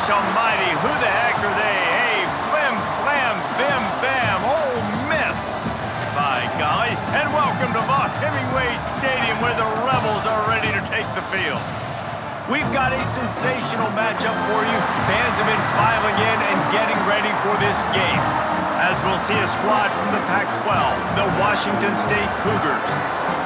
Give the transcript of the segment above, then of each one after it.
gosh almighty, who the heck are they? Hey, flim, flam, bim, bam, Ole Miss. By golly, and welcome to Vaught Hemingway Stadium where the Rebels are ready to take the field. We've got a sensational matchup for you. Fans have been filing in and getting ready for this game. As we'll see a squad from the Pac-12, the Washington State Cougars,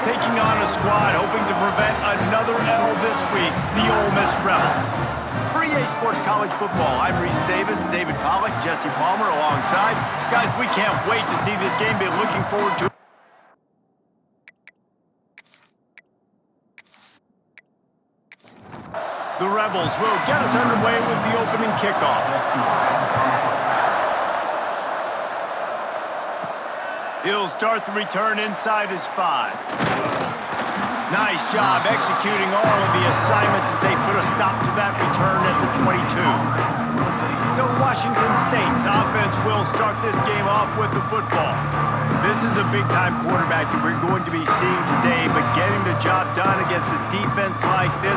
taking on a squad hoping to prevent another L this week, the Ole Miss Rebels. For EA Sports College Football, I'm Reese Davis, David Pollack, Jesse Palmer alongside. Guys, we can't wait to see this game. Been looking forward to it. The Rebels will get us underway with the opening kickoff. He'll start the return inside his 5. Nice job executing all of the assignments as they put a stop to that return at the 22. So Washington State's offense will start this game off with the football. This is a big-time quarterback that we're going to be seeing today, but getting the job done against a defense like this,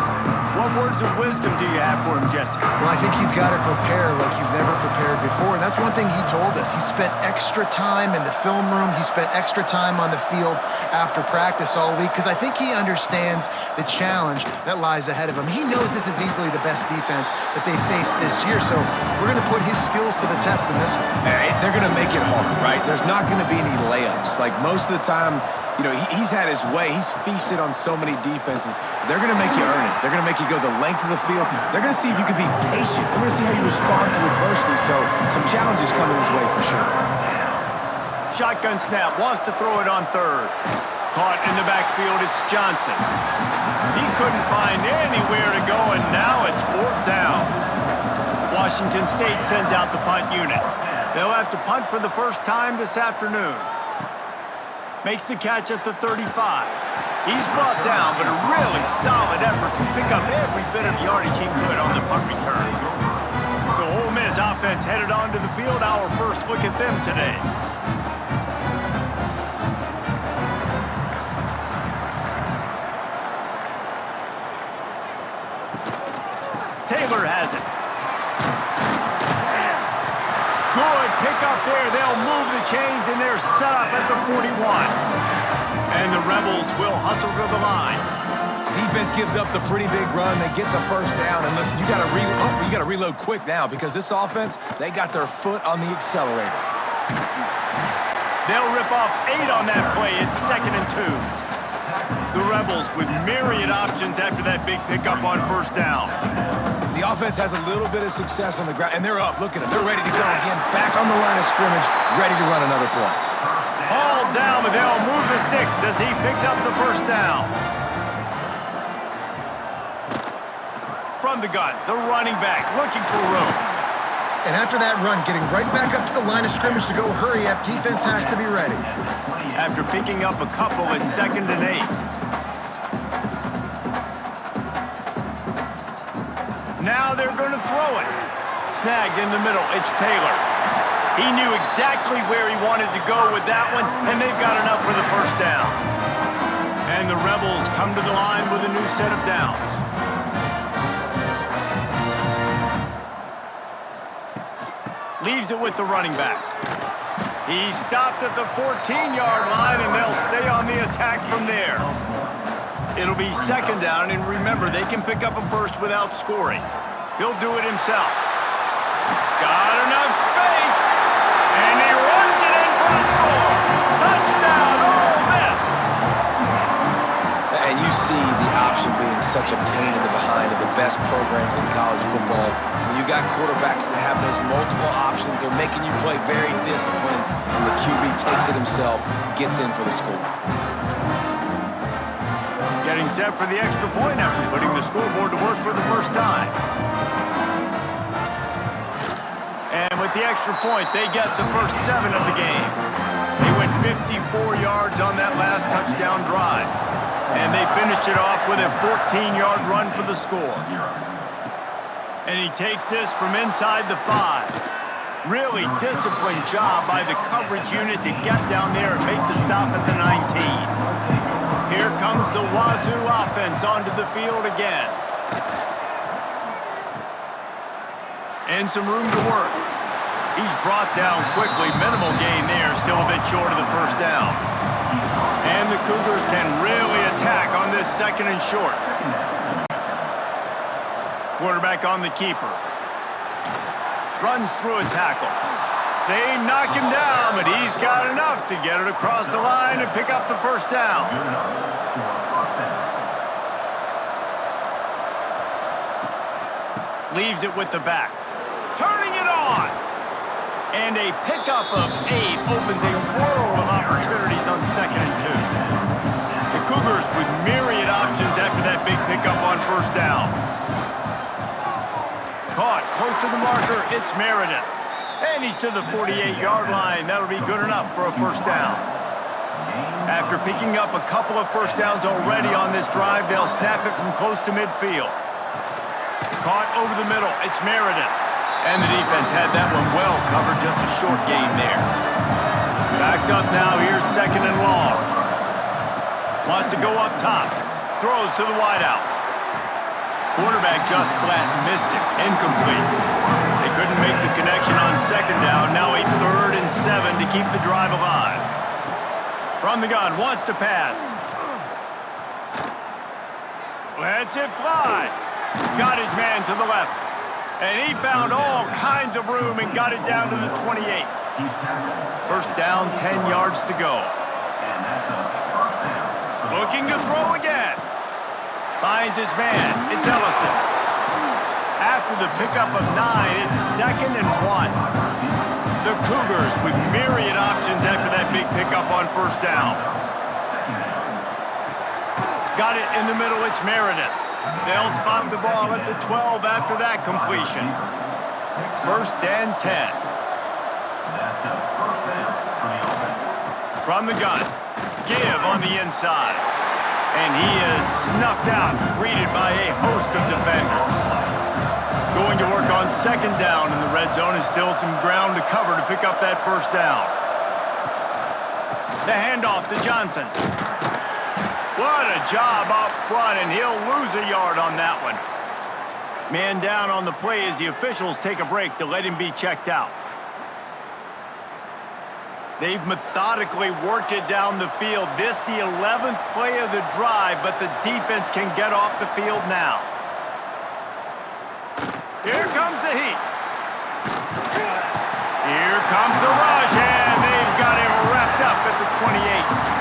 what words of wisdom do you have for him, Jesse? Well, I think you've got to prepare like you've never prepared before, and that's one thing he told us. He spent extra time in the film room. He spent extra time on the field after practice all week because I think he understands the challenge that lies ahead of him. He knows this is easily the best defense that they face this year, so we're going to put his skills to the test in this one. They're going to make it hard, right? There's not going to be any layups. Like most of the time, you know, he's had his way. He's feasted on so many defenses. They're going to make you earn it. They're going to make you go the length of the field. They're going to see if you can be patient. They're going to see how you respond to adversity. So some challenges coming his way for sure. Shotgun snap, wants to throw it on third. Caught in the backfield, it's Johnson. He couldn't find anywhere to go, and now it's 4th down. Washington State sends out the punt unit. They'll have to punt for the first time this afternoon. Makes the catch at the 35. He's brought down, but a really solid effort to pick up every bit of yardage he could on the punt return. So Ole Miss offense headed onto the field. Our first look at them today. Taylor has it. Good pick up there. They'll move the chains, and they're set up at the 41. And the Rebels will hustle to the line. Defense gives up the pretty big run. They get the first down. And listen, you got to reload quick now because this offense, they got their foot on the accelerator. They'll rip off 8 on that play. It's 2nd and 2. The Rebels with myriad options after that big pickup on first down. The offense has a little bit of success on the ground, and they're up. Look at them. They're ready to go again. Back on the line of scrimmage, ready to run another play. All down, but they'll move the sticks as he picks up the first down. From the gun, the running back looking for room. And after that run, getting right back up to the line of scrimmage to go hurry up, defense has to be ready. After picking up a couple at 2nd and 8. Now they're going to throw it. Snagged in the middle, it's Taylor. He knew exactly where he wanted to go with that one, and they've got enough for the first down. And the Rebels come to the line with a new set of downs. Leaves it with the running back. He stopped at the 14-yard line, and they'll stay on the attack from there. It'll be 2nd down, and remember, they can pick up a first without scoring. He'll do it himself. Got enough space, and he runs it in for the score. Touchdown, Ole Miss! And you see the option being such a pain in the behind of the best programs in college football. When you got quarterbacks that have those multiple options, they're making you play very disciplined, and the QB takes it himself, gets in for the score. Getting set for the extra point after putting the scoreboard to work for the first time. And with the extra point, they get the first 7 of the game. They went 54 yards on that last touchdown drive. And they finished it off with a 14-yard run for the score. And he takes this from inside the 5. Really disciplined job by the coverage unit to get down there and make the stop at the 19. Here comes the Wazoo offense onto the field again. And some room to work. He's brought down quickly. Minimal gain there, still a bit short of the first down. And the Cougars can really attack on this second and short. Quarterback on the keeper. Runs through a tackle. They knock him down, but he's got enough to get it across the line and pick up the first down. Leaves it with the back. Turning it on! And a pickup of 8 opens a world of opportunities on 2nd and 2. The Cougars with myriad options after that big pickup on first down. Caught close to the marker, it's Meredith. And he's to the 48-yard line. That'll be good enough for a first down. After picking up a couple of first downs already on this drive, they'll snap it from close to midfield. Caught over the middle, it's Meredith. And the defense had that one well covered, just a short gain there. Backed up now, here's 2nd and long. Wants to go up top. Throws to the wideout. Quarterback just flat missed it. Incomplete. They couldn't make the connection on 2nd down. Now a 3rd and 7 to keep the drive alive. From the gun, wants to pass. Lets it fly. Got his man to the left. And he found all kinds of room and got it down to the 28. First down, 10 yards to go. Looking to throw again. Finds his man. It's Ellison. After the pickup of 9, it's 2nd and 1. The Cougars with myriad options after that big pickup on first down. Got it in the middle, it's Meredith. They'll spot the ball at the 12 after that completion. 1st and 10. From the gun, Give on the inside. And he is snuffed out, greeted by a host of defenders. Going to work on 2nd down in the red zone, and still some ground to cover to pick up that first down. The handoff to Johnson. What a job up front, and he'll lose a yard on that one. Man down on the play as the officials take a break to let him be checked out. They've methodically worked it down the field. This the 11th play of the drive, but the defense can get off the field now. Here comes the heat. Here comes the rush, and they've got him wrapped up at the 28.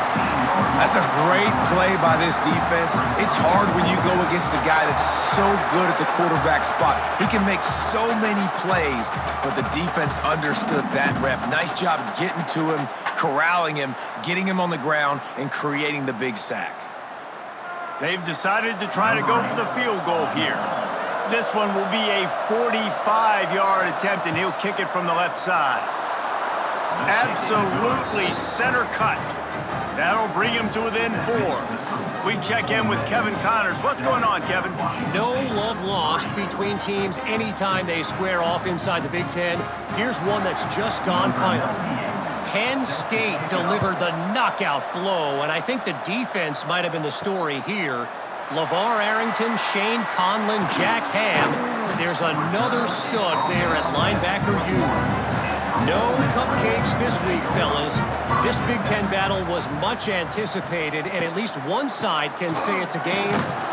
That's a great play by this defense. It's hard when you go against a guy that's so good at the quarterback spot. He can make so many plays, but the defense understood that rep. Nice job getting to him, corralling him, getting him on the ground, and creating the big sack. They've decided to try to go for the field goal here. This one will be a 45-yard attempt, and he'll kick it from the left side. Absolutely center cut. That'll bring him to within 4. We check in with Kevin Connors. What's going on, Kevin? No love lost between teams anytime they square off inside the Big Ten. Here's one that's just gone final. Penn State delivered the knockout blow, and I think the defense might have been the story here. LeVar Arrington, Shane Conlon, Jack Ham. There's another stud there at linebacker U. No cupcakes this week, fellas. This Big Ten battle was much anticipated, and at least one side can say it's a game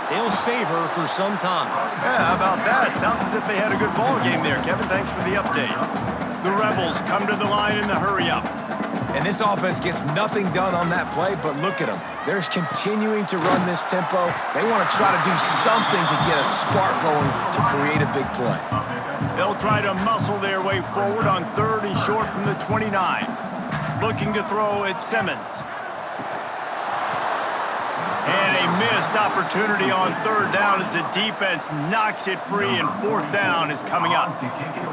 they'll savor for some time. Yeah, how about that? Sounds as if they had a good ball game there, Kevin. Thanks for the update. The Rebels come to the line in the hurry-up. And this offense gets nothing done on that play, but look at them. They're continuing to run this tempo. They want to try to do something to get a spark going to create a big play. They'll try to muscle their way forward on 3rd and short from the 29. Looking to throw at Simmons. And a missed opportunity on 3rd down as the defense knocks it free, and 4th down is coming up.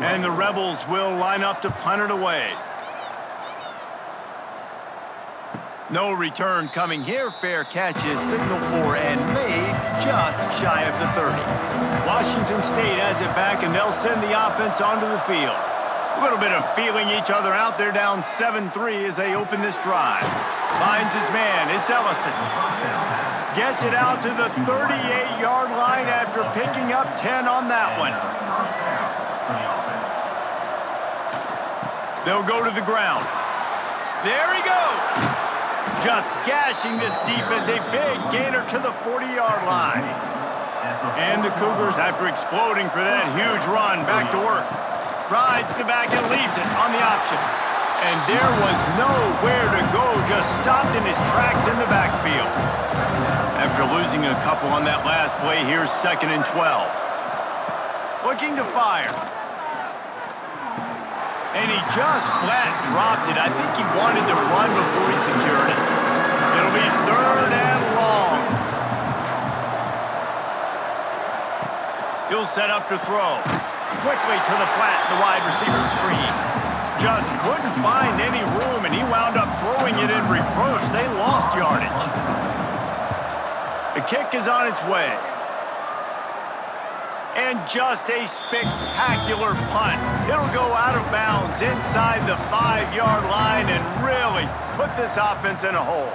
And the Rebels will line up to punt it away. No return coming here. Fair catch is signaled for and made just shy of the 30. Washington State has it back, and they'll send the offense onto the field. A little bit of feeling each other out. They're down 7-3 as they open this drive. Finds his man. It's Ellison. Gets it out to the 38-yard line after picking up 10 on that one. They'll go to the ground. There he goes. Just gashing this defense, a big gainer to the 40-yard line. And the Cougars, after exploding for that huge run, back to work. Rides the back and leaves it on the option. And there was nowhere to go, just stopped in his tracks in the backfield. After losing a couple on that last play, here's 2nd and 12. Looking to fire. And he just flat dropped it. I think he wanted to run before he secured it. It'll be 3rd and long. He'll set up to throw. Quickly to the flat, the wide receiver screen. Just couldn't find any room, and he wound up throwing it in reverse. They lost yardage. The kick is on its way. And just a spectacular punt. It'll go out of bounds inside the 5-yard line and really put this offense in a hole.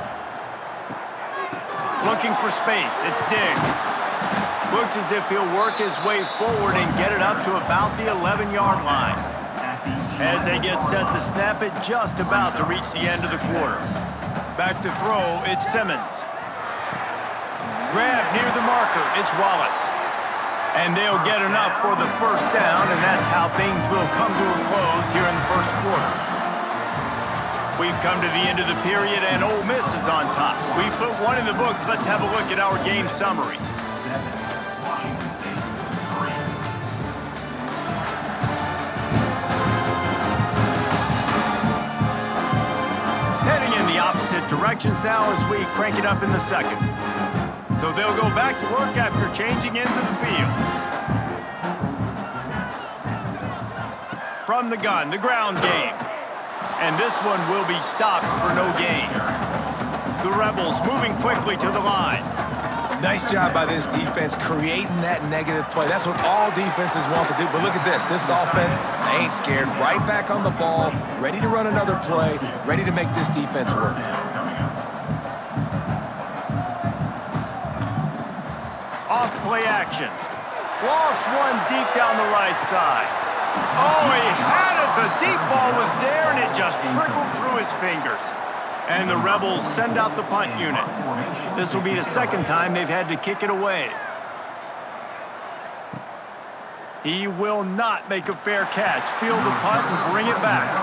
Looking for space, it's Diggs. Looks as if he'll work his way forward and get it up to about the 11-yard line. As they get set to snap it, just about to reach the end of the quarter. Back to throw, it's Simmons. Grab near the marker, it's Wallace. And they'll get enough for the first down, and that's how things will come to a close here in the first quarter. We've come to the end of the period, and Ole Miss is on top. We've put one in the books. Let's have a look at our game summary. Heading in the opposite directions now as we crank it up in the second. So they'll go back to work after changing into the field. From the gun, the ground game. And this one will be stopped for no gain. The Rebels moving quickly to the line. Nice job by this defense creating that negative play. That's what all defenses want to do. But look at this. This offense, they ain't scared. Right back on the ball, ready to run another play, ready to make this defense work. Off-play action. Lost one deep down the right side. Oh, he had it. The deep ball was there, and it just trickled through his fingers. And the Rebels send out the punt unit. This will be the second time they've had to kick it away. He will not make a fair catch. Field the punt and bring it back.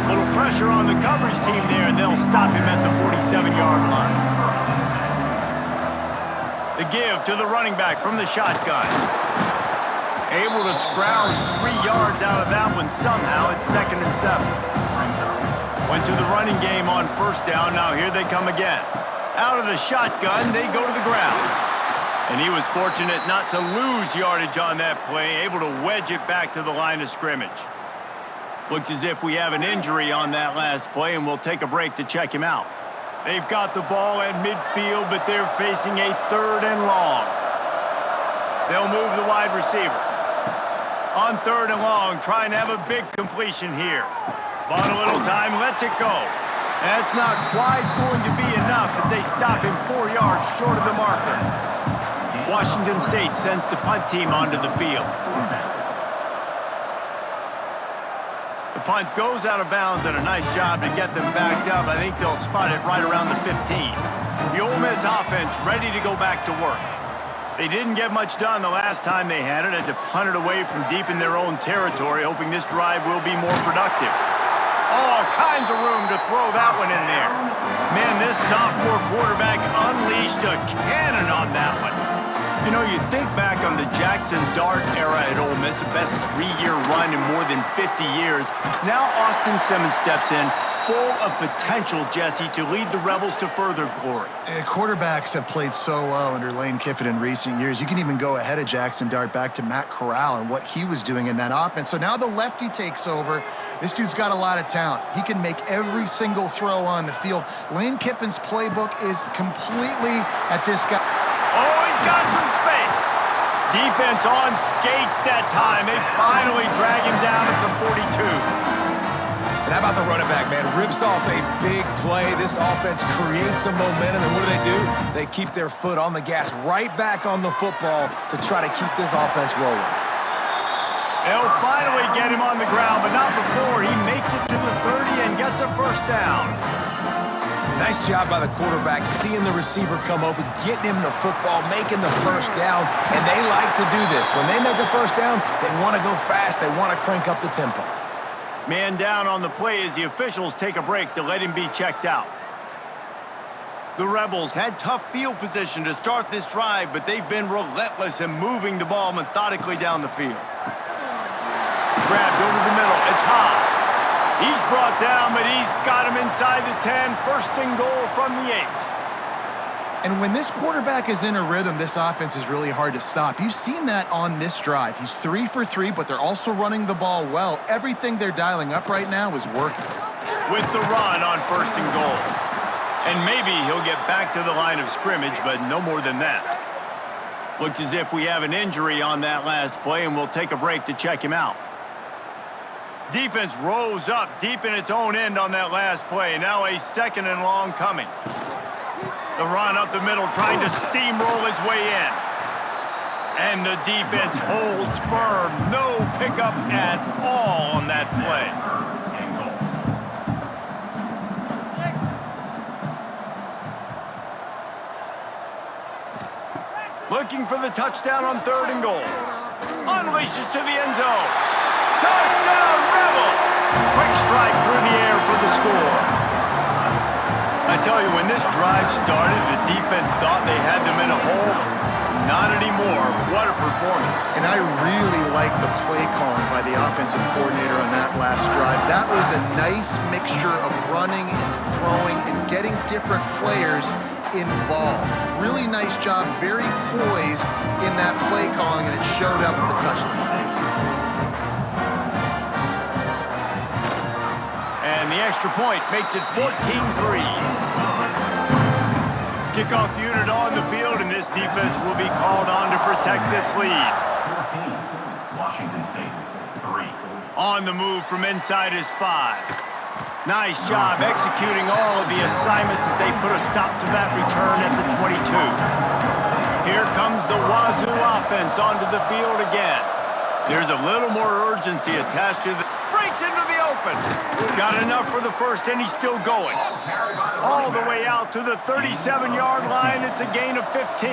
Little pressure on the coverage team there, and they'll stop him at the 47-yard line. The give to the running back from the shotgun. Able to scrounge 3 yards out of that one somehow. It's 2nd and 7. Went to the running game on first down. Now here they come again. Out of the shotgun, they go to the ground. And he was fortunate not to lose yardage on that play, able to wedge it back to the line of scrimmage. Looks as if we have an injury on that last play, and we'll take a break to check him out. They've got the ball at midfield, but they're facing a 3rd and long. They'll move the wide receiver. On 3rd and long, trying to have a big completion here. Bought a little time, lets it go. That's not quite going to be enough as they stop him 4 yards short of the marker. Washington State sends the punt team onto the field. The punt goes out of bounds, and a nice job to get them backed up. I think they'll spot it right around the 15. The Ole Miss offense ready to go back to work. They didn't get much done the last time they had it. Had to punt it away from deep in their own territory, hoping this drive will be more productive. All kinds of room to throw that one in there. Man, this sophomore quarterback unleashed a cannon on that one. You know, you think back on the Jackson Dart era at Ole Miss, the best 3-year run in more than 50 years. Now Austin Simmons steps in, full of potential, Jesse, to lead the Rebels to further glory. Quarterbacks have played so well under Lane Kiffin in recent years. You can even go ahead of Jackson Dart back to Matt Corral and what he was doing in that offense. So now the lefty takes over. This dude's got a lot of talent. He can make every single throw on the field. Lane Kiffin's playbook is completely at this guy. Oh, he's got some space. Defense on skates that time. They finally drag him down at the 42. And how about the running back, man? Rips off a big play. This offense creates some momentum, and what do? They keep their foot on the gas right back on the football to try to keep this offense rolling. They'll finally get him on the ground, but not before he makes it to the 30 and gets a first down. Nice job by the quarterback, seeing the receiver come open, getting him the football, making the first down, and they like to do this. When they make a first down, they want to go fast, they want to crank up the tempo. Man down on the play as the officials take a break to let him be checked out. The Rebels had tough field position to start this drive, but they've been relentless in moving the ball methodically down the field. Grabbed over the middle, it's Haas. He's brought down, but he's got him inside the 10, first and goal from the 8. And when this quarterback is in a rhythm, this offense is really hard to stop. You've seen that on this drive. He's 3 for 3, but they're also running the ball well. Everything they're dialing up right now is working. With the run on first and goal. And maybe he'll get back to the line of scrimmage, but no more than that. Looks as if we have an injury on that last play, and we'll take a break to check him out. Defense rose up deep in its own end on that last play. Now a second and long coming. The run up the middle, trying to steamroll his way in. And the defense holds firm. No pickup at all on that play. Looking for the touchdown on third and goal. Unleashes to the end zone. Touchdown, Rebels! Quick strike through the air for the score. I tell you, when this drive started, the defense thought they had them in a hole. Not anymore. What a performance. And I really like the play calling by the offensive coordinator on that last drive. That was a nice mixture of running and throwing and getting different players involved. Really nice job, very poised in that play calling, and it showed up with the touchdown. And the extra point makes it 14-3. Kickoff unit on the field, and this defense will be called on to protect this lead. 14, Washington State, 3. On the move from inside his 5. Nice job executing all of the assignments as they put a stop to that return at the 22. Here comes the Wazoo offense onto the field again. There's a little more urgency attached to the... Breaks into the open. Got enough for the first, and he's still going. All the way out to the 37-yard line. It's a gain of 15.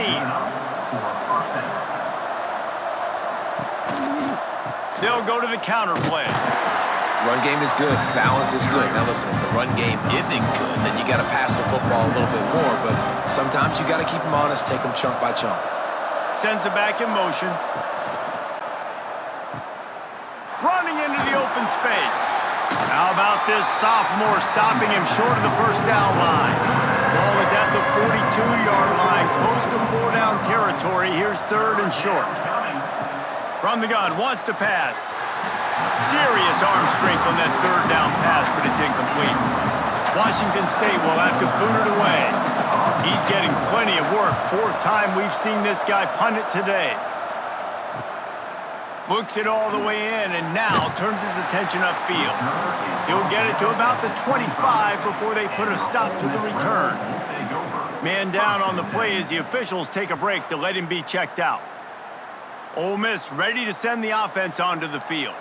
They'll go to the counter play. Run game is good. Balance is good. Now listen, if the run game isn't good, then you got to pass the football a little bit more. But sometimes you got to keep them honest, take them chunk by chunk. Sends it back in motion. Running into the open space. How about this sophomore stopping him short of the first down line? Ball is at the 42-yard line, close to 4-down territory. Here's third and short. From the gun, wants to pass. Serious arm strength on that third down pass, but it's incomplete. Washington State will have to boot it away. He's getting plenty of work. 4th time we've seen this guy punt it today. Looks it all the way in and now turns his attention upfield. He'll get it to about the 25 before they put a stop to the return. Man down on the play as the officials take a break to let him be checked out. Ole Miss ready to send the offense onto the field.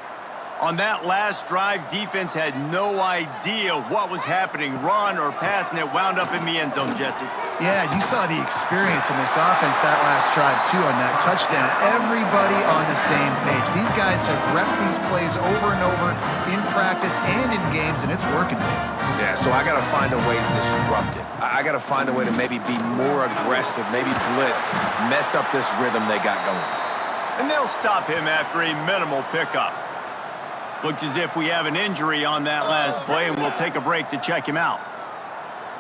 On that last drive, defense had no idea what was happening, run or pass, and it wound up in the end zone, Jesse. Yeah, you saw the experience in this offense that last drive, too, on that touchdown. Everybody on the same page. These guys have repped these plays over and over in practice and in games, and it's working. Yeah, so I got to find a way to disrupt it. I got to find a way to maybe be more aggressive, maybe blitz, mess up this rhythm they got going. And they'll stop him after a minimal pickup. Looks as if we have an injury on that last play, and we'll take a break to check him out.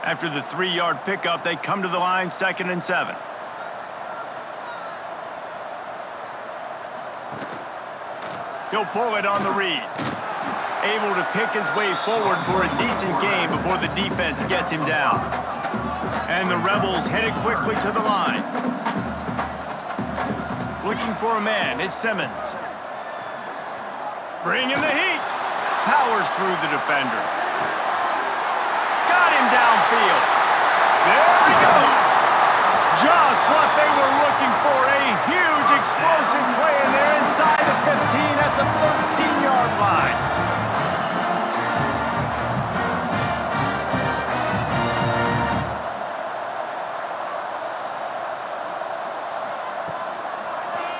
After the 3-yard pickup, they come to the line, 2nd and 7. He'll pull it on the read. Able to pick his way forward for a decent gain before the defense gets him down. And the Rebels headed quickly to the line. Looking for a man, it's Simmons. Bringing the heat. Powers through the defender. Got him downfield. There he goes. Just what they were looking for. A huge explosive play, and they're inside the 15 at the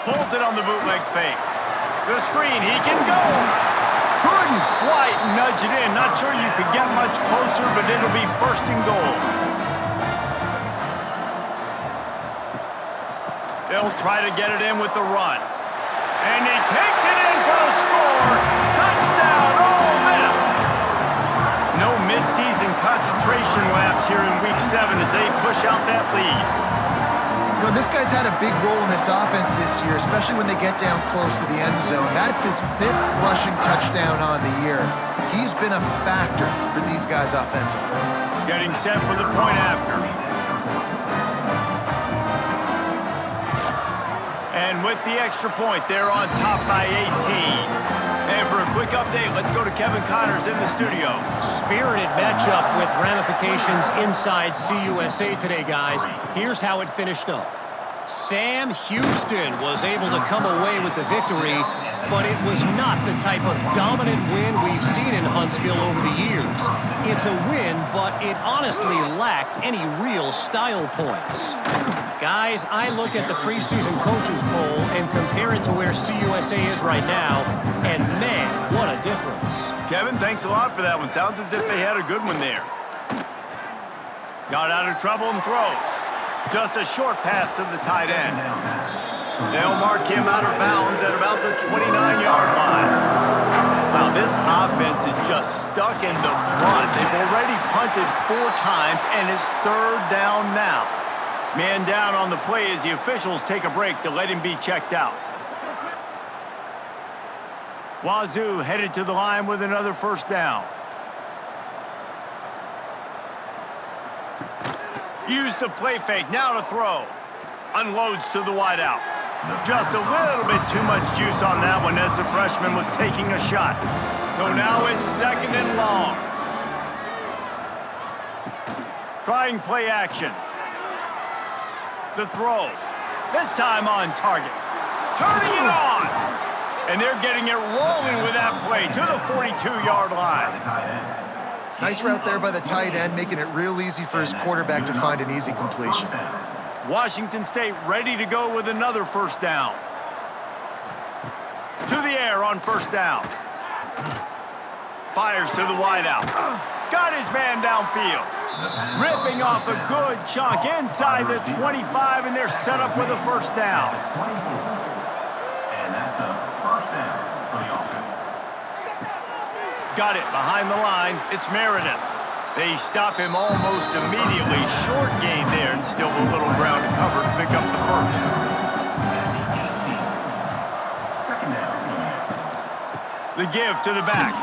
Pulls it on the bootleg fake. The screen, he can go. Couldn't quite nudge it in. Not sure you could get much closer, but it'll be first and goal. They'll try to get it in with the run. And he takes it in for a score. Touchdown, Ole Miss. No midseason concentration laps here in Week 7 as they push out that lead. You know, this guy's had a big role in this offense this year, especially when they get down close to the end zone. That's his 5th rushing touchdown on the year. He's been a factor for these guys offensively. Getting set for the point after. And with the extra point, they're on top by 18. And for a quick update, let's go to Kevin Connors in the studio. Spirited matchup with ramifications inside CUSA today, guys. Here's how it finished up. Sam Houston was able to come away with the victory, but it was not the type of dominant win we've seen in Huntsville over the years. It's a win, but it honestly lacked any real style points. Guys, I look at the preseason coaches poll and compare it to where CUSA is right now, and man, what a difference. Kevin, thanks a lot for that one. Sounds as if they had a good one there. Got out of trouble and throws. Just a short pass to the tight end. They'll mark him out of bounds at about the 29-yard line. Wow, this offense is just stuck in the run. They've already punted 4 times, and it's 3rd down now. Man down on the play as the officials take a break to let him be checked out. Wazoo headed to the line with another first down. Use the play fake, now to throw. Unloads to the wideout. Just a little bit too much juice on that one as the freshman was taking a shot. So now it's 2nd and long. Trying play action. The throw. This time on target. Turning it on. And they're getting it rolling with that play to the 42-yard line. Nice route there by the tight end, making it real easy for his quarterback to find an easy completion. Washington State ready to go with another first down. To the air on first down. Fires to the wideout. Got his man downfield. Ripping off a good chunk inside the 25, and they're set up with a first down. And that's a first down for the offense. Got it behind the line. It's Meredith. They stop him almost immediately. Short gain there, and still a little ground to cover to pick up the first. Second down. The give to the back.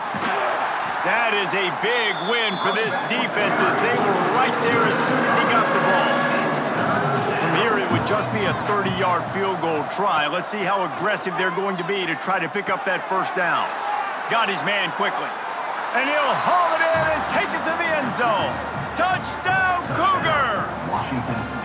That is a big win for this defense as they were right there as soon as he got the ball. From here, it would just be a 30-yard field goal try. Let's see how aggressive they're going to be to try to pick up that first down. Got his man quickly. And he'll haul it in and take it to the end zone. Touchdown, Cougars! Washington State.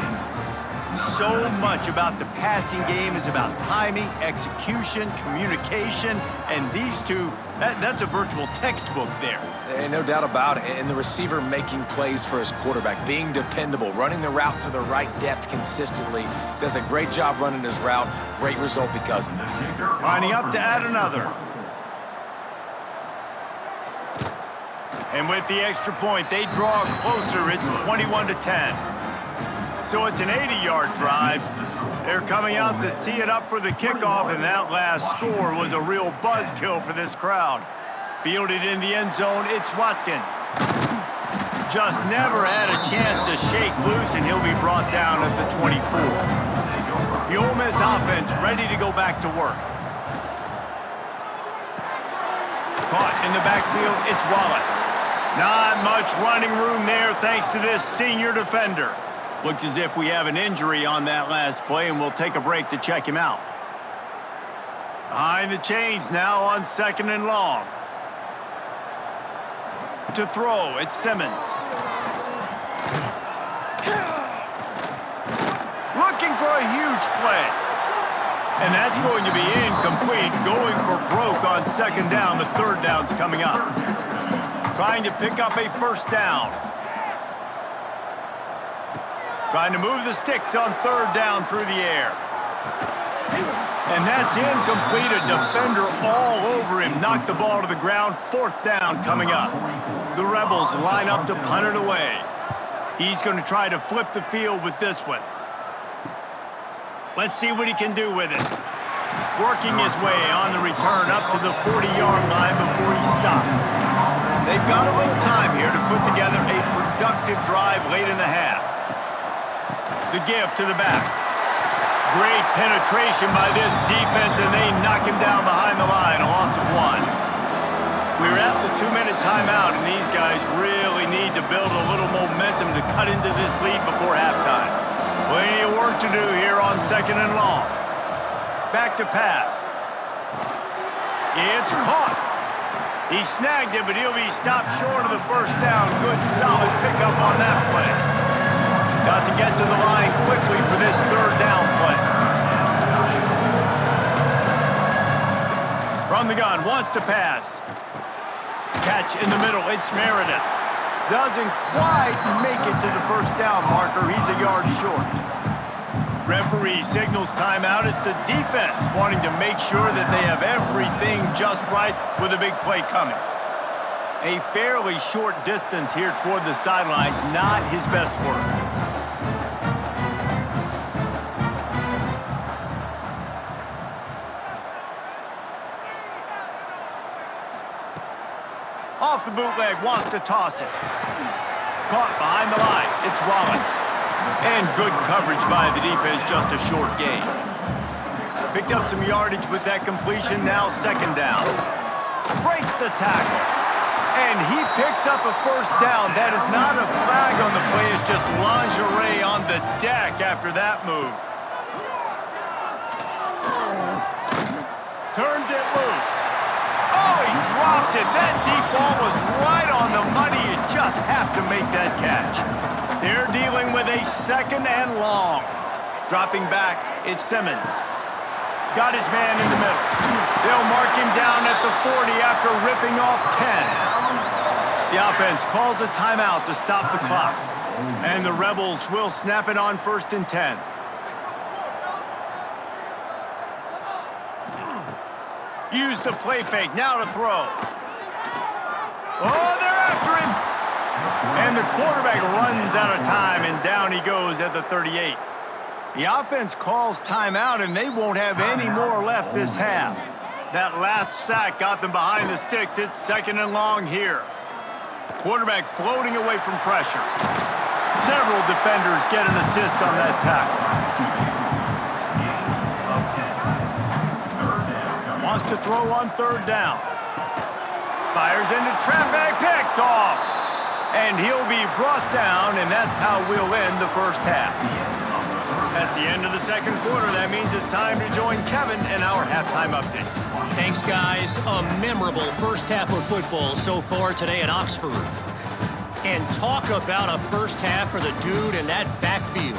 So much about the passing game is about timing, execution, communication, and these two, that's a virtual textbook there. And no doubt about it. And the receiver making plays for his quarterback, being dependable, running the route to the right depth consistently. Does a great job running his route. Great result because of it. Lining up to add another. And with the extra point, they draw closer. It's 21-10. So it's an 80-yard drive. They're coming out to tee it up for the kickoff, and that last score was a real buzzkill for this crowd. Fielded in the end zone, it's Watkins. Just never had a chance to shake loose, and he'll be brought down at the 24. The Ole Miss offense ready to go back to work. Caught in the backfield, it's Wallace. Not much running room there thanks to this senior defender. Looks as if we have an injury on that last play, and we'll take a break to check him out. Behind the chains now on 2nd and long. To throw, it's Simmons. Looking for a huge play. And that's going to be incomplete, going for broke on 2nd down. The 3rd down's coming up. Trying to pick up a first down. Trying to move the sticks on 3rd down through the air. And that's incomplete. A defender all over him. Knocked the ball to the ground. 4th down coming up. The Rebels line up to punt it away. He's going to try to flip the field with this one. Let's see what he can do with it. Working his way on the return up to the 40-yard line before he stopped. They've got a little time here to put together a productive drive late in the half. The give to the back. Great penetration by this defense, and they knock him down behind the line, a loss of 1. We're at the 2-minute timeout, and these guys really need to build a little momentum to cut into this lead before halftime. Plenty of work to do here on 2nd and long. Back to pass. It's caught. He snagged it, but he'll be stopped short of the 1st down. Good, solid pickup on that play. Got to get to the line quickly for this 3rd down play. From the gun, wants to pass. Catch in the middle, it's Meredith. Doesn't quite make it to the 1st down marker. He's a yard short. Referee signals timeout. It's the defense wanting to make sure that they have everything just right with a big play coming. A fairly short distance here toward the sidelines, not his best work. Off the bootleg, wants to toss it. Caught behind the line, it's Wallace. And good coverage by the defense, just a short gain. Picked up some yardage with that completion, now 2nd down. Breaks the tackle. And he picks up a 1st down. That is not a flag on the play, it's just lingerie on the deck after that move. Turns it loose. Oh, he dropped it. That deep ball was right on the money. You just have to make that catch. They're dealing with a 2nd and long. Dropping back, it's Simmons. Got his man in the middle. They'll mark him down at the 40 after ripping off 10. The offense calls a timeout to stop the clock. And the Rebels will snap it on 1st and 10. Use the play fake, now to throw. Oh, they're after him! And the quarterback runs out of time, and down he goes at the 38. The offense calls timeout, and they won't have any more left this half. That last sack got them behind the sticks. It's 2nd and long here. Quarterback floating away from pressure. Several defenders get an assist on that tackle. Wants to throw on 3rd down. Fires into traffic, picked off. And he'll be brought down, and that's how we'll end the 1st half. That's the end of the 2nd quarter. That means it's time to join Kevin in our halftime update. Thanks, guys. A memorable 1st half of football so far today at Oxford. And talk about a 1st half for the dude in that backfield.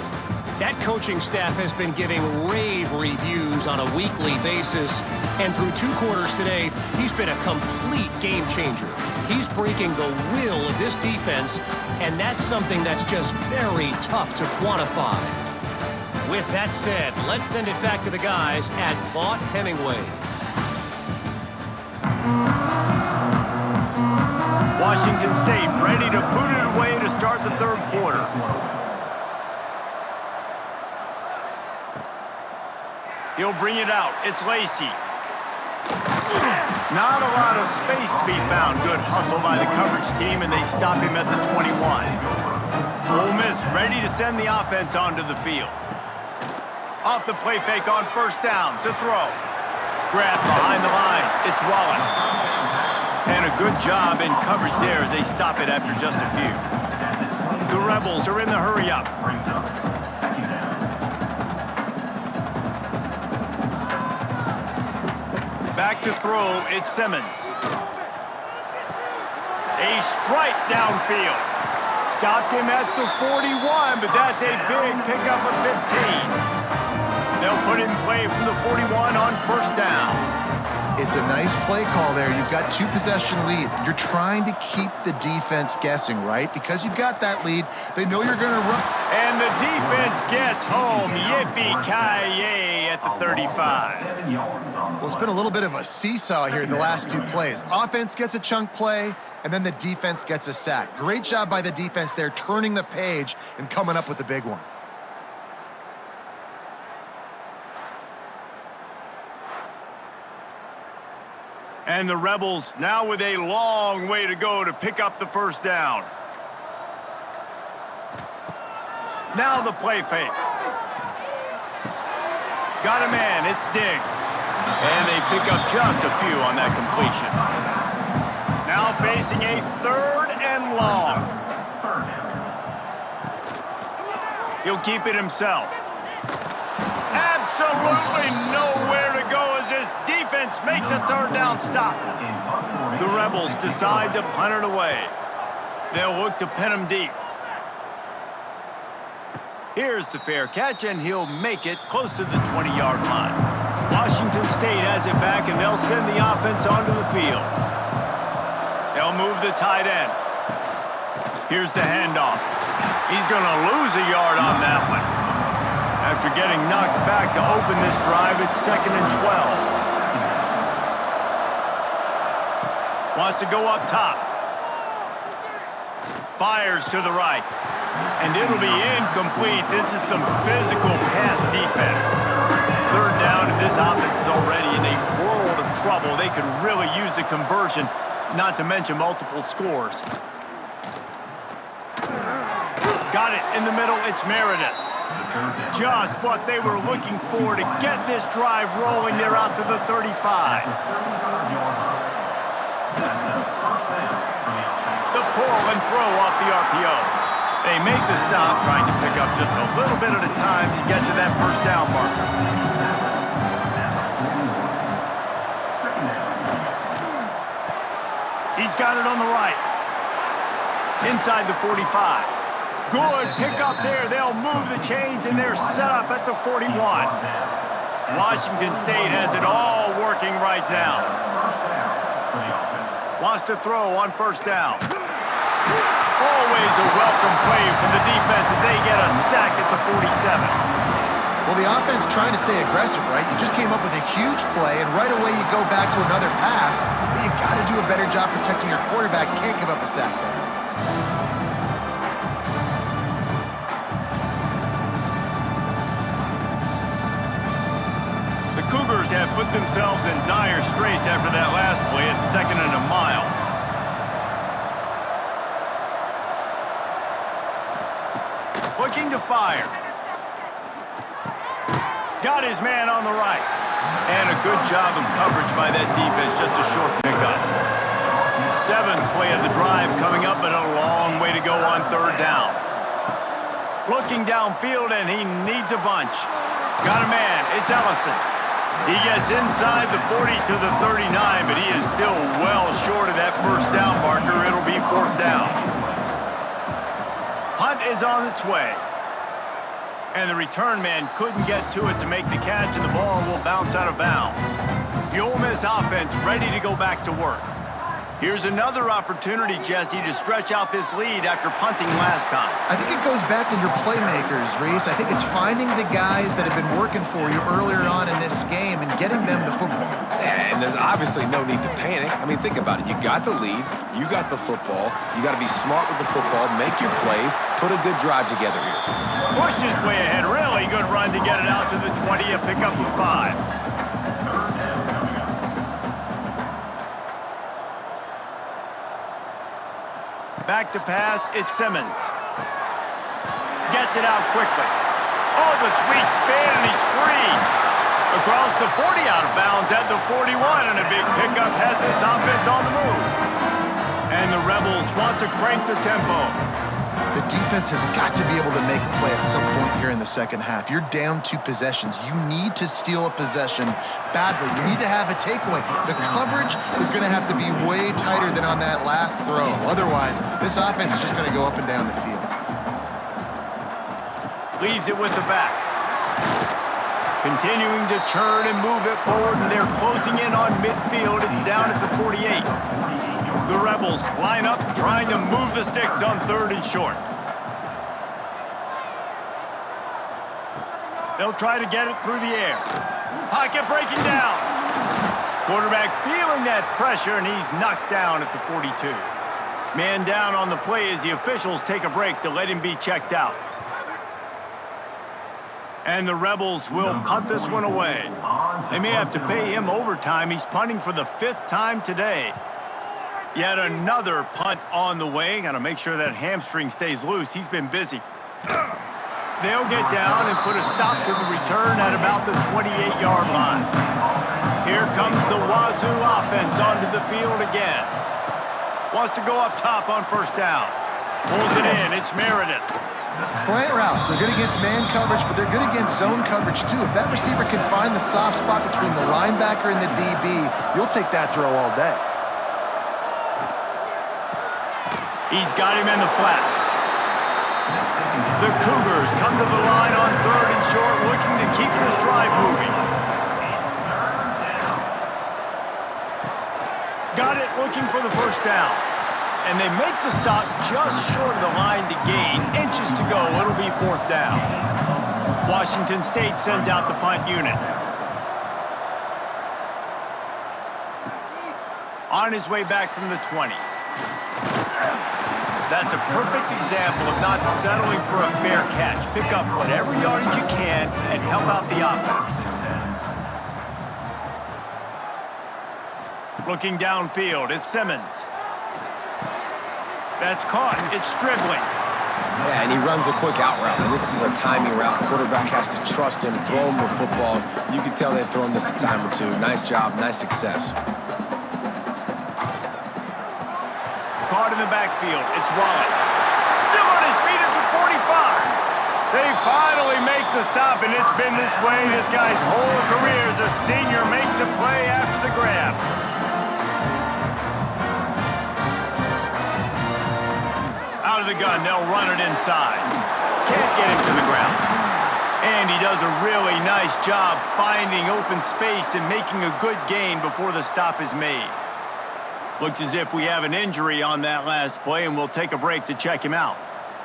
That coaching staff has been giving rave reviews on a weekly basis. And through 2 quarters today, he's been a complete game changer. He's breaking the will of this defense, and that's something that's just very tough to quantify. With that said, let's send it back to the guys at Vaught-Hemingway. Washington State ready to boot it away to start the 3rd quarter. He'll bring it out. It's Lacey. Not a lot of space to be found. Good hustle by the coverage team, and they stop him at the 21. Ole Miss ready to send the offense onto the field. Off the play fake on 1st down to throw. Grab behind the line. It's Wallace. And a good job in coverage there as they stop it after just a few. The Rebels are in the hurry-up. Back to throw, it's Simmons. A strike downfield. Stopped him at the 41, but that's a big pickup of 15. They'll put it in play from the 41 on 1st down. It's a nice play call there. You've got 2-possession lead. You're trying to keep the defense guessing, right? Because you've got that lead, they know you're going to run. And the defense gets home. Yippee-ki-yay at the 35. 7 yards on the Well, it's play. been a little bit of a seesaw here the last 2 plays. Offense gets a chunk play, and then the defense gets a sack. Great job by the defense there, turning the page and coming up with the big one. And the Rebels now with a long way to go to pick up the first down. Now the play fake. Got a man, it's Diggs. And they pick up just a few on that completion. Now facing a 3rd and long. He'll keep it himself. Absolutely nowhere to go as this defense makes a 3rd down stop. The Rebels decide to punt it away. They'll look to pin him deep. Here's the fair catch, and he'll make it close to the 20-yard line. Washington State has it back, and they'll send the offense onto the field. They'll move the tight end. Here's the handoff. He's going to lose a yard on that one. After getting knocked back to open this drive, it's 2nd and 12. Wants to go up top. Fires to the right. And it'll be incomplete. This is some physical pass defense. 3rd down, and this offense is already in a world of trouble. They could really use a conversion, not to mention multiple scores. Got it in the middle. It's Meredith. Just what they were looking for to get this drive rolling. They're out to the 35. The pull and throw off the RPO. They make the stop, trying to pick up just a little bit at a time to get to that first down marker. He's got it on the right. Inside the 45. Good pickup there. They'll move the chains, and they're set up at the 41. Washington State has it all working right now. Wants to throw on first down. Always a welcome play from the defense as they get a sack at the 47. Well, the offense trying to stay aggressive, right? You just came up with a huge play, and right away you go back to another pass. But you got to do a better job protecting your quarterback. Can't give up a sack there. The Cougars have put themselves in dire straits after that last play. It's 2nd and a mile. Looking to fire. Got his man on the right. And a good job of coverage by that defense. Just a short pickup. 7th play of the drive coming up, but a long way to go on 3rd down. Looking downfield, and he needs a bunch. Got a man. It's Ellison. He gets inside the 40 to the 39, but he is still well short of that first down marker. It'll be 4th down. Punt is on its way. And the return man couldn't get to it to make the catch, and the ball will bounce out of bounds. The Ole Miss offense ready to go back to work. Here's another opportunity, Jesse, to stretch out this lead after punting last time. I think it goes back to your playmakers, Reese. I think it's finding the guys that have been working for you earlier on in this game and getting them the football. And there's obviously no need to panic. I mean, think about it. You got the lead. You got the football. You got to be smart with the football, make your plays, put a good drive together here. Pushed his way ahead. Really good run to get it out to the 20 and pick up the 5. Back to pass, it's Simmons. Gets it out quickly. Oh, the sweet spin, and he's free. Across the 40, out of bounds at the 41, and a big pickup has this offense on the move. And the Rebels want to crank the tempo. The defense has got to be able to make a play at some point here in the second half. You're down 2 possessions. You need to steal a possession badly. You need to have a takeaway. The coverage is going to have to be way tighter than on that last throw. Otherwise, this offense is just going to go up and down the field. Leaves it with the back. Continuing to churn and move it forward, and they're closing in on midfield. It's down at the 48. The Rebels line up, trying to move the sticks on 3rd and short. They'll try to get it through the air. Pocket breaking down. Quarterback feeling that pressure, and he's knocked down at the 42. Man down on the play as the officials take a break to let him be checked out. And the Rebels will punt this one away. They may have to pay him overtime. He's punting for the 5th time today. Yet another punt on the way. Got to make sure that hamstring stays loose. He's been busy. They'll get down and put a stop to the return at about the 28-yard line. Here comes the Wazoo offense onto the field again. Wants to go up top on 1st down. Pulls it in. It's Meredith. Slant routes. They're good against man coverage, but they're good against zone coverage, too. If that receiver can find the soft spot between the linebacker and the DB, you'll take that throw all day. He's got him in the flat. The Cougars come to the line on 3rd and short, looking to keep this drive moving. Got it, looking for the 1st down. And they make the stop just short of the line to gain. Inches to go, it'll be 4th down. Washington State sends out the punt unit. On his way back from the 20. That's a perfect example of not settling for a fair catch. Pick up whatever yardage you can and help out the offense. Looking downfield, it's Simmons. That's caught. It's dribbling. Yeah, and he runs a quick out route, and this is a timing route. Quarterback has to trust him, throw him the football. You can tell they've thrown this a time or two. Nice job, nice success. Caught in the backfield. It's Wallace. Still on his feet at the 45. They finally make the stop, and it's been this way this guy's whole career as a senior makes a play after the grab. Out of the gun, they'll run it inside. Can't get him to the ground. And he does a really nice job finding open space and making a good gain before the stop is made. Looks as if we have an injury on that last play, and we'll take a break to check him out.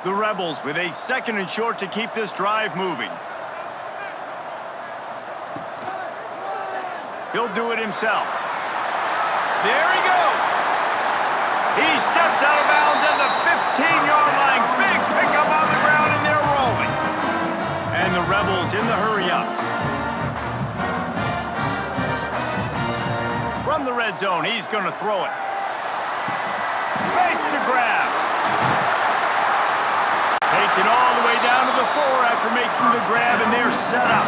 The Rebels with a 2nd and short to keep this drive moving. He'll do it himself. There he goes. He steps out of bounds at the 15-yard line. Big pickup on the ground, and they're rolling. And the Rebels in the hurry-up. From the red zone, he's going to throw it. Makes the grab. Takes it all the way down to the 4 after making the grab, and they're set up.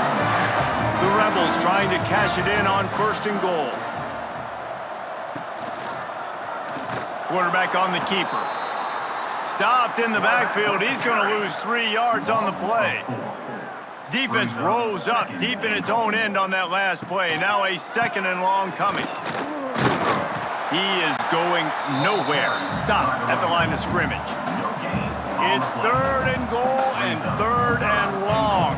The Rebels trying to cash it in on 1st and goal. Quarterback on the keeper. Stopped in the backfield. He's going to lose 3 yards on the play. Defense rose up deep in its own end on that last play. Now a 2nd and long coming. He is going nowhere. Stop at the line of scrimmage. It's 3rd and goal and 3rd and long.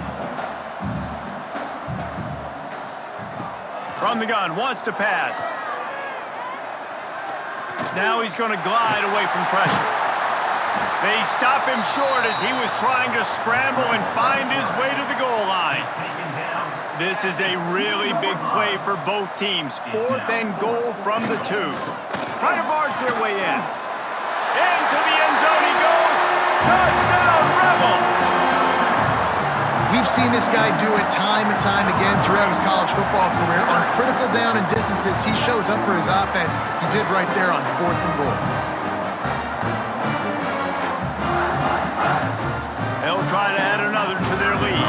From the gun, wants to pass. Now he's going to glide away from pressure. They stop him short as he was trying to scramble and find his way to the goal line. This is a really big play for both teams. 4th and goal from the 2. Trying to barge their way in. Into the end zone he goes. Touchdown, Rebels! We've seen this guy do it time and time again throughout his college football career. On critical down and distances, he shows up for his offense. He did right there on 4th and goal. They'll try to add another to their lead.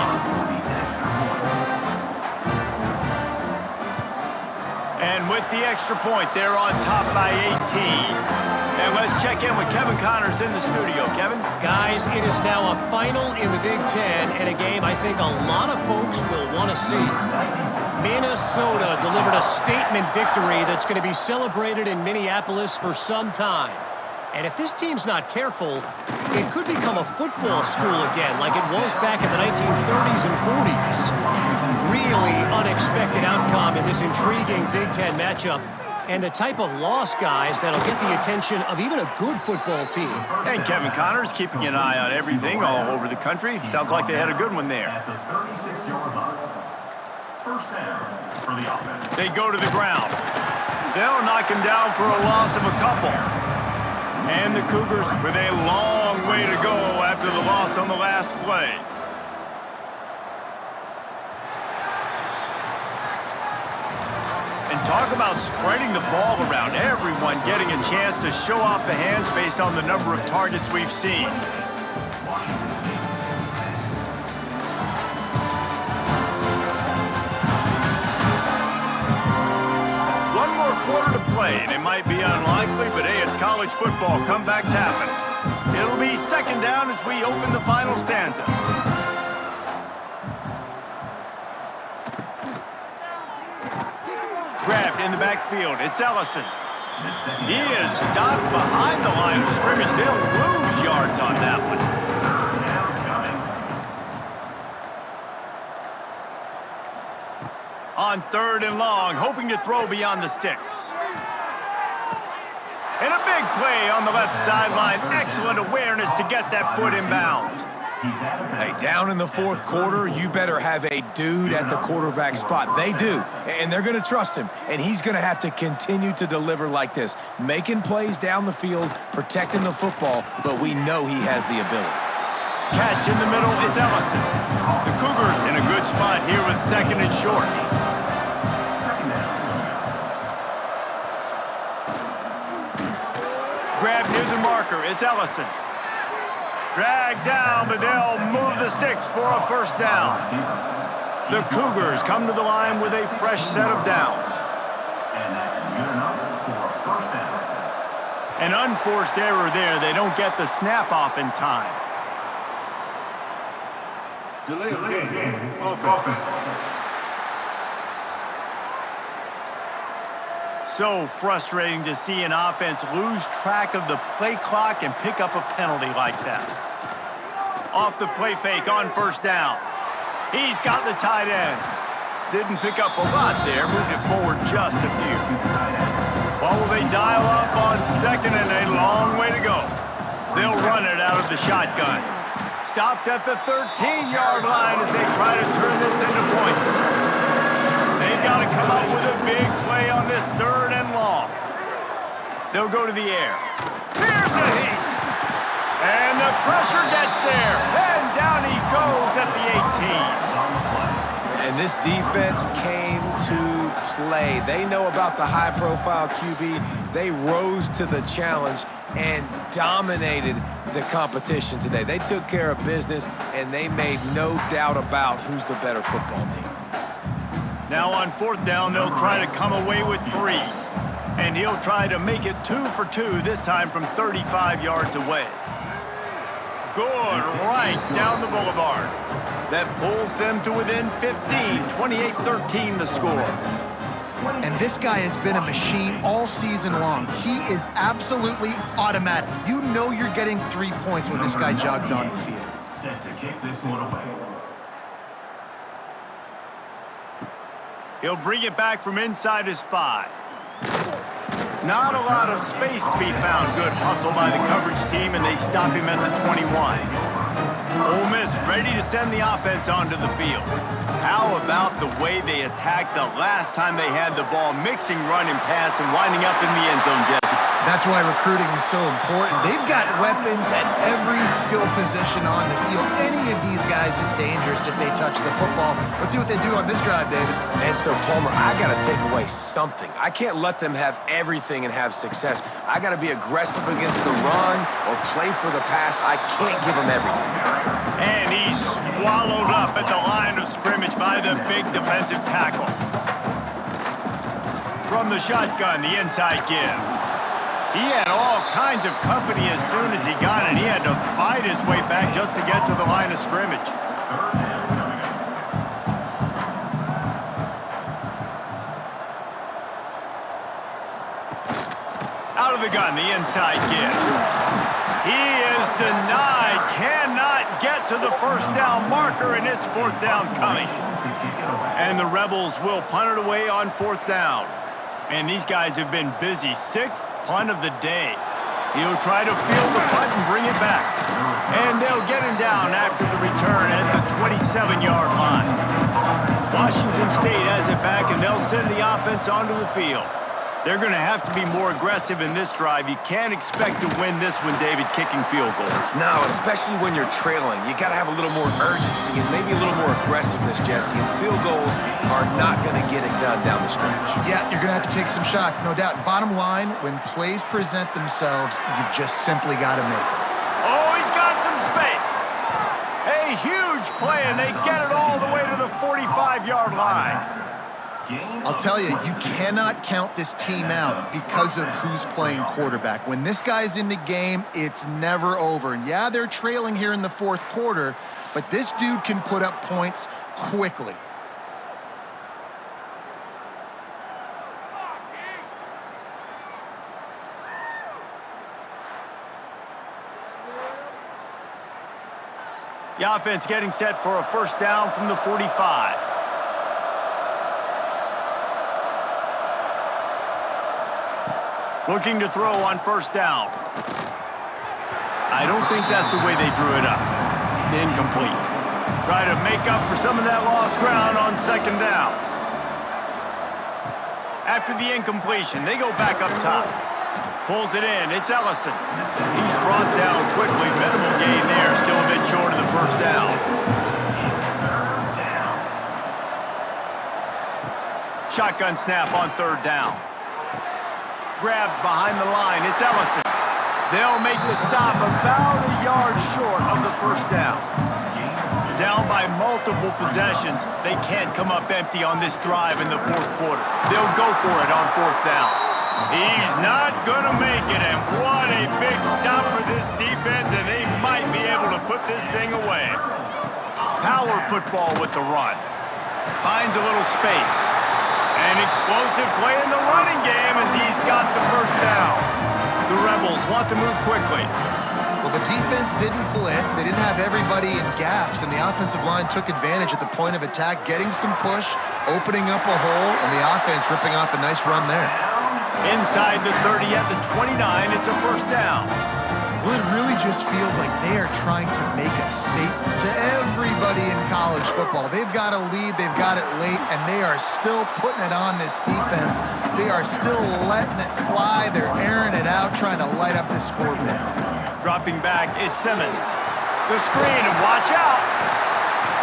And with the extra point, they're on top by 18. And let's check in with Kevin Connors in the studio. Kevin? Guys, it is now a final in the Big Ten and a game I think a lot of folks will want to see. Minnesota delivered a statement victory that's going to be celebrated in Minneapolis for some time. And if this team's not careful, it could become a football school again like it was back in the 1930s and 40s. Real really unexpected outcome in this intriguing Big Ten matchup, and the type of loss, guys, that'll get the attention of even a good football team. And Kevin Connors keeping an eye on everything all over the country. Sounds like they had a good one there. At the 36-yard line. First down for the offense. They go to the ground. They'll knock him down for a loss of a couple. And the Cougars with a long way to go after the loss on the last play. And talk about spreading the ball around. Everyone getting a chance to show off the hands based on the number of targets we've seen. One more quarter to play, and it might be unlikely, but hey, it's college football. Comebacks happen. It'll be second down as we open the final stanza. Grabbed in the backfield. It's Ellison. He is stopped behind the line of scrimmage. They'll lose yards on that one. On third and long, hoping to throw beyond the sticks. And a big play on the left sideline. Excellent awareness to get that foot in bounds. Hey, down in the fourth quarter, you better have a dude at the quarterback spot. They do, and they're going to trust him, and he's going to have to continue to deliver like this, making plays down the field, protecting the football, but we know he has the ability. Catch in the middle, it's Ellison. The Cougars in a good spot here with second and short. Grab near the marker, it's Ellison. Dragged down, but they'll move the sticks for a first down. The Cougars come to the line with a fresh set of downs. And that's good enough for a first down. An unforced error there. They don't get the snap off in time. Delay of game. Offense. So frustrating to see an offense lose track of the play clock and pick up a penalty like that. Off the play fake on first down. He's got the tight end. Didn't pick up a lot there, moved it forward just a few. Well, will they dial up on second and a long way to go? They'll run it out of the shotgun. Stopped at the 13-yard line as they try to turn this into points. They've got to come up with a big play on this third and long. They'll go to the air. Here's a heat. And the pressure gets there. And down he goes at the 18. And this defense came to play. They know about the high-profile QB. They rose to the challenge and dominated the competition today. They took care of business, and they made no doubt about who's the better football team. Now on fourth down, they'll try to come away with 3. And he'll try to make it 2 for 2, this time from 35 yards away. Good, right down the boulevard. That pulls them to within 15, 28-13 the score. And this guy has been a machine all season long. He is absolutely automatic. You know you're getting 3 points when this guy jogs on the field. Set to kick this one away. He'll bring it back from inside his 5. Not a lot of space to be found. Good hustle by the coverage team, and they stop him at the 21. Ole Miss ready to send the offense onto the field. How about the way they attacked the last time they had the ball, mixing run and pass and winding up in the end zone, Jesse? That's why recruiting is so important. They've got weapons at every skill position on the field. Any of these guys is dangerous if they touch the football. Let's see what they do on this drive, David. And so, Palmer, I got to take away something. I can't let them have everything and have success. I got to be aggressive against the run or play for the pass. I can't give them everything. And he's swallowed up at the line of scrimmage by the big defensive tackle. From the shotgun, the inside give. He had all kinds of company as soon as he got it. He had to fight his way back just to get to the line of scrimmage. Out of the gun, the inside give. He is denied, cannot get to the first down marker, and it's fourth down coming. And the Rebels will punt it away on fourth down. And these guys have been busy. Sixth punt of the day. He'll try to field the punt and bring it back. And they'll get him down after the return at the 27-yard line. Washington State has it back, and they'll send the offense onto the field. They're going to have to be more aggressive in this drive. You can't expect to win this one, David, kicking field goals. No, especially when you're trailing. You got to have a little more urgency and maybe a little more aggressiveness, Jesse. And field goals are not going to get it done down the stretch. Yeah, you're going to have to take some shots, no doubt. Bottom line, when plays present themselves, you've just simply got to make them. Oh, he's got some space. A huge play, and they get it all the way to the 45-yard line. I'll tell you, you cannot count this team out because of who's playing quarterback. When this guy's in the game, it's never over. And yeah, they're trailing here in the fourth quarter, but this dude can put up points quickly. The offense getting set for a first down from the 45. Looking to throw on first down. I don't think that's the way they drew it up. Incomplete. Try to make up for some of that lost ground on second down. After the incompletion, they go back up top. Pulls it in. It's Ellison. He's brought down quickly. Minimal gain there. Still a bit short of the first down. Shotgun snap on third down. Grabbed behind the line. It's Ellison. They'll make the stop about a yard short of the first down. Down by multiple possessions. They can't come up empty on this drive in the fourth quarter. They'll go for it on fourth down. He's not going to make it, and what a big stop for this defense, and they might be able to put this thing away. Power football with the run. Finds a little space. An explosive play in the running game as he's got the first down. The Rebels want to move quickly. Well, the defense didn't blitz. They didn't have everybody in gaps, and the offensive line took advantage at the point of attack, getting some push, opening up a hole, and the offense ripping off a nice run there. Inside the 30 at the 29, it's a first down. Well, it really just feels like they are trying to make a statement to everybody in college football. They've got a lead, they've got it late, and they are still putting it on this defense. They are still letting it fly. They're airing it out, trying to light up this scoreboard. Dropping back, it's Simmons. The screen, and watch out.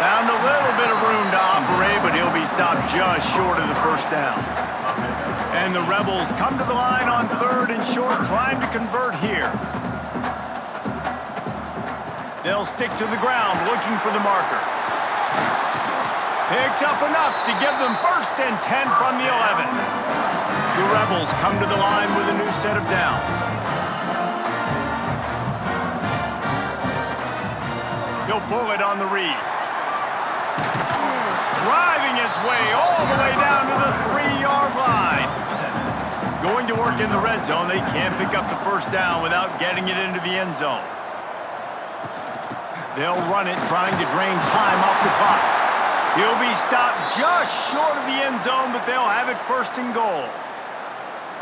Found a little bit of room to operate, but he'll be stopped just short of the first down. And the Rebels come to the line on third and short, trying to convert here. They'll stick to the ground, looking for the marker. Picks up enough to give them first and 10 from the 11. The Rebels come to the line with a new set of downs. He'll pull it on the read. Driving his way all the way down to the 3-yard line. Going to work in the red zone, they can't pick up the first down without getting it into the end zone. They'll run it, trying to drain time off the clock. He'll be stopped just short of the end zone, but they'll have it first and goal.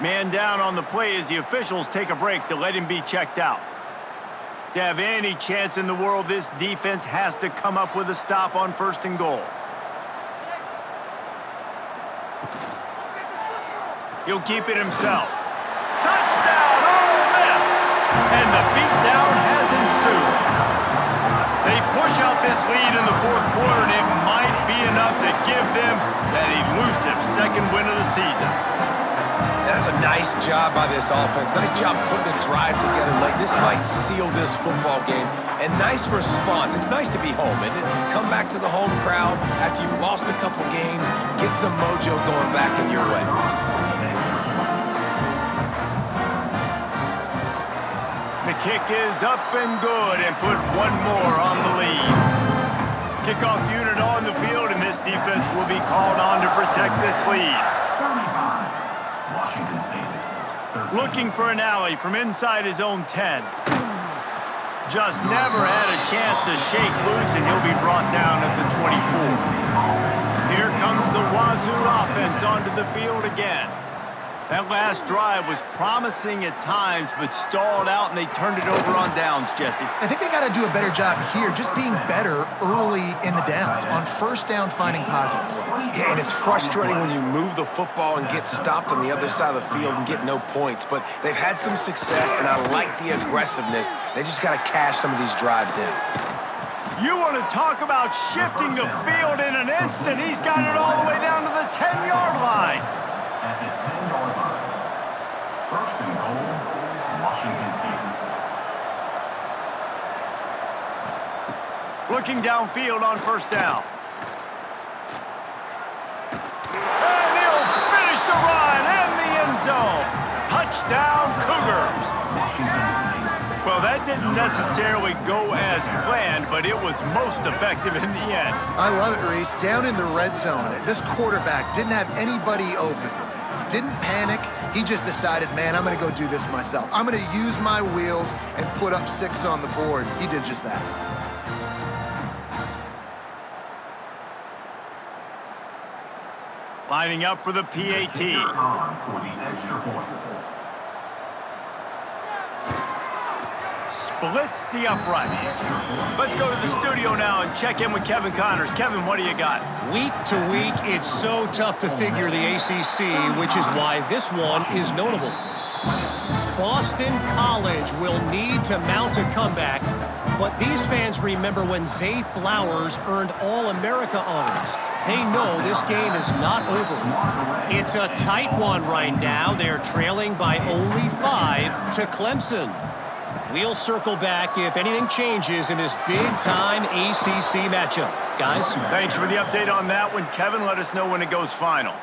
Man down on the play as the officials take a break to let him be checked out. To have any chance in the world, this defense has to come up with a stop on first and goal. He'll keep it himself. Touchdown, Ole Miss! And the beatdown has ensued. They push out this lead in the fourth quarter, and it might be enough to give them that elusive second win of the season. That's a nice job by this offense. Nice job putting the drive together late. This might seal this football game. And nice response. It's nice to be home, isn't it? Come back to the home crowd after you've lost a couple games. Get some mojo going back in your way. The kick is up and good and put one more on the lead. Kickoff unit on the field, and this defense will be called on to protect this lead. 35, Washington State. 13. Looking for an alley from inside his own 10. just never had a chance to shake loose, and he'll be brought down at the 24. Here comes the Wazoo offense onto the field again. That last drive was promising at times, but stalled out, and they turned it over on downs, Jesse. I think they got to do a better job here, just being better early in the downs, on first down finding positive plays. Yeah, and it's frustrating when you move the football and get stopped on the other side of the field and get no points. But they've had some success, and I like the aggressiveness. They just got to cash some of these drives in. You want to talk about shifting the field in an instant. He's got it all the way down to the 10-yard line. At the 10-yard line. First and goal, Washington State. Looking downfield on first down. And he'll finish the run and the end zone. Touchdown, Cougars. Well, that didn't necessarily go as planned, but it was most effective in the end. I love it, Reese. Down in the red zone, this quarterback didn't have anybody open. Didn't panic. He just decided, man, I'm going to go do this myself. I'm going to use my wheels and put up 6 on the board. He did just that. Lining up for the PAT. For the extra point. Splits the uprights. Let's go to the studio now and check in with Kevin Connors. Kevin, what do you got? Week to week, it's so tough to figure the ACC, which is why this one is notable. Boston College will need to mount a comeback, but these fans remember when Zay Flowers earned All-America honors. They know this game is not over. It's a tight one right now. They're trailing by only 5 to Clemson. We'll circle back if anything changes in this big-time ACC matchup. Guys? Thanks for the update on that one, Kevin. Let us know when it goes final.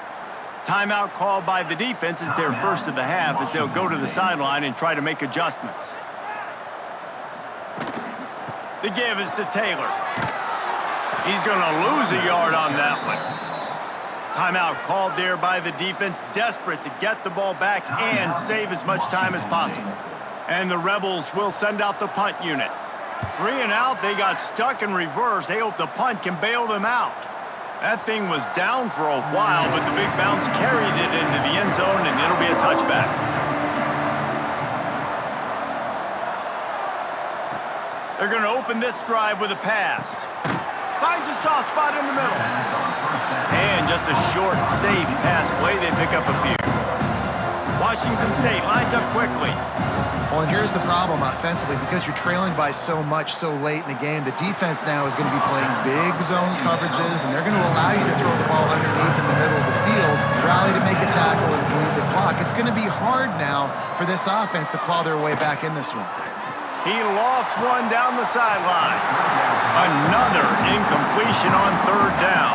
Timeout called by the defense is their first of the half as they'll go to the sideline and try to make adjustments. The give is to Taylor. He's going to lose a yard on that one. Timeout called there by the defense, desperate to get the ball back and save as much time as possible. And the Rebels will send out the punt unit. 3 and out, they got stuck in reverse. They hope the punt can bail them out. That thing was down for a while, but the big bounce carried it into the end zone, and it'll be a touchback. They're going to open this drive with a pass. Finds a soft spot in the middle. And just a short, safe pass play. They pick up a few. Washington State lines up quickly. Well, and here's the problem offensively. Because you're trailing by so much so late in the game, the defense now is going to be playing big zone coverages, and they're going to allow you to throw the ball underneath in the middle of the field, rally to make a tackle, and bleed the clock. It's going to be hard now for this offense to claw their way back in this one. He lofts one down the sideline. Another incompletion on third down.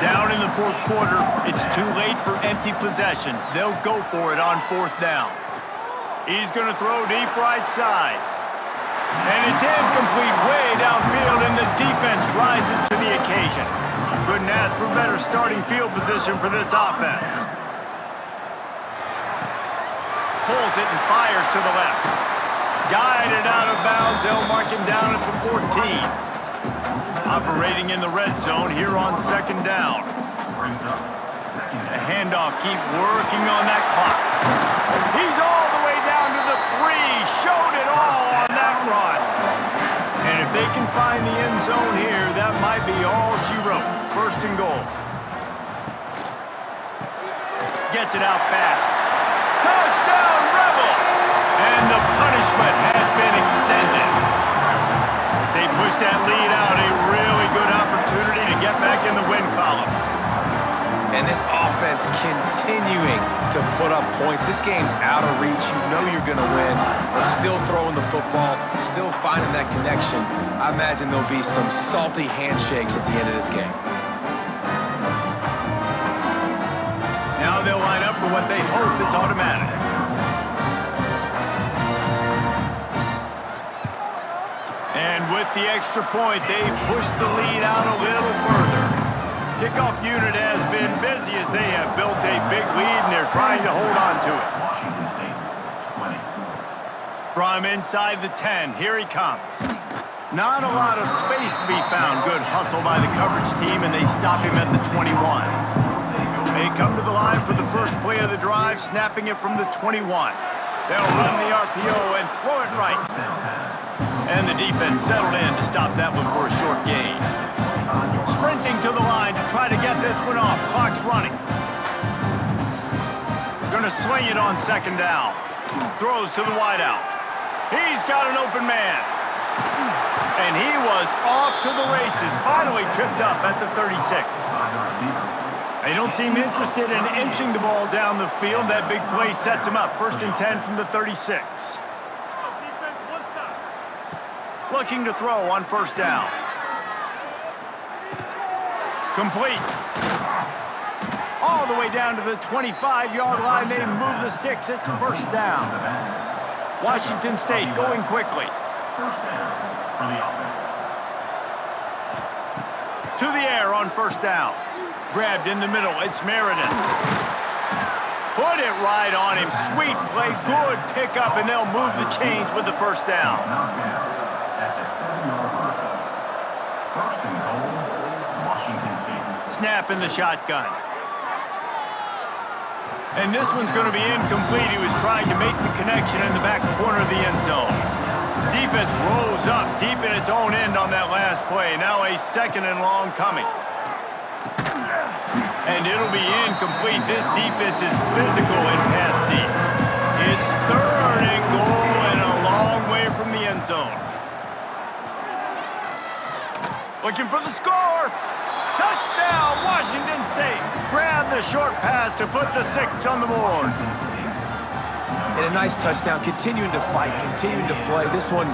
Down in the fourth quarter, it's too late for empty possessions. They'll go for it on fourth down. He's going to throw deep right side. And it's incomplete way downfield, and the defense rises to the occasion. Couldn't ask for better starting field position for this offense. Pulls it and fires to the left. Guided out of bounds, they'll mark him down at the 14. Operating in the red zone here on second down. The handoff, keep working on that clock. He's all the way down to the 3, showed it all on that run. And if they can find the end zone here, that might be all she wrote. First and goal. Gets it out fast. Touchdown, Rebels! And the punishment has been extended. As they push that lead out, a really good opportunity to get back in the win column. And this offense continuing to put up points. This game's out of reach. You know you're going to win, but still throwing the football, still finding that connection. I imagine there'll be some salty handshakes at the end of this game. Now they'll line up for what they hope is automatic. And with the extra point, they push the lead out a little further. Kickoff unit has been busy as they have built a big lead, and they're trying to hold on to it. Washington State, 20. From inside the 10, here he comes. Not a lot of space to be found. Good hustle by the coverage team, and they stop him at the 21. They come to the line for the first play of the drive, snapping it from the 21. They'll run the RPO and throw it right. And the defense settled in to stop that one for a short gain. Sprinting to the line to try to get this one off. Clock's running. Gonna swing it on second down. Throws to the wideout. He's got an open man. And he was off to the races. Finally tripped up at the 36. They don't seem interested in inching the ball down the field. That big play sets him up. 1st and 10 from the 36. Looking to throw on first down. Complete. All the way down to the 25-yard line. They move the sticks. It's first down. Washington State going quickly. First down for the offense. To the air on first down. Grabbed in the middle. It's Meriden. Put it right on him. Sweet play. Good pickup, and they'll move the chains with the first down. Knocked down at the 7-yard line. First and goal, Washington State. Snap in the shotgun. And this one's going to be incomplete. He was trying to make the connection in the back corner of the end zone. Defense rose up deep in its own end on that last play. Now a 2nd and long coming. And it'll be incomplete. This defense is physical and pass deep. It's 3rd and goal and a long way from the end zone. Looking for the score. Touchdown, Washington State. Grab the short pass to put the 6 on the board. And a nice touchdown, continuing to fight, continuing to play. This one,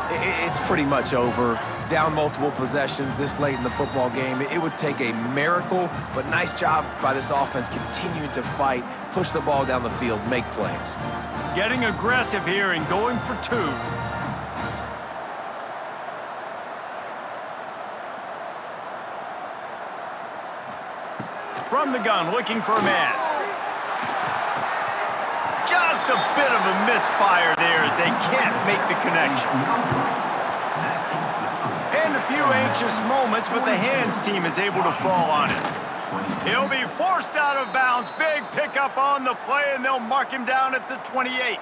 it's pretty much over. Down multiple possessions this late in the football game. It would take a miracle, but nice job by this offense continuing to fight, push the ball down the field, make plays. Getting aggressive here and going for 2. From the gun, looking for a man. Just a bit of a misfire there as they can't make the connection. And a few anxious moments, but the hands team is able to fall on it. He'll be forced out of bounds. Big pickup on the play, and they'll mark him down at the 28.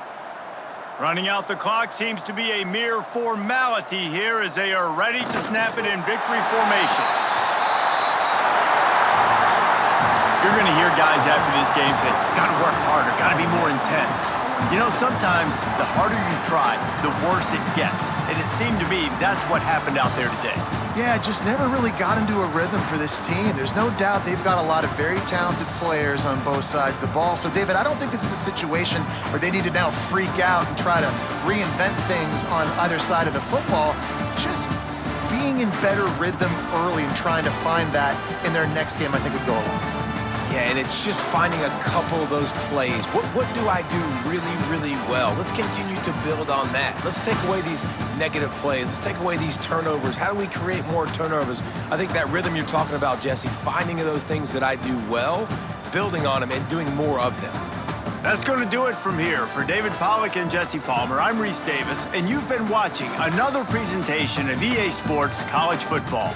Running out the clock seems to be a mere formality here as they are ready to snap it in victory formation. You're going to hear guys after this game say, got to work harder, got to be more intense. You know, sometimes the harder you try, the worse it gets. And it seemed to me that's what happened out there today. Yeah, just never really got into a rhythm for this team. There's no doubt they've got a lot of very talented players on both sides of the ball. So, David, I don't think this is a situation where they need to now freak out and try to reinvent things on either side of the football. Just being in better rhythm early and trying to find that in their next game, I think would go a long way. Yeah, and it's just finding a couple of those plays. What do I do really, really well? Let's continue to build on that. Let's take away these negative plays. Let's take away these turnovers. How do we create more turnovers? I think that rhythm you're talking about, Jesse, finding those things that I do well, building on them, and doing more of them. That's going to do it from here. For David Pollack and Jesse Palmer, I'm Reese Davis, and you've been watching another presentation of EA Sports College Football.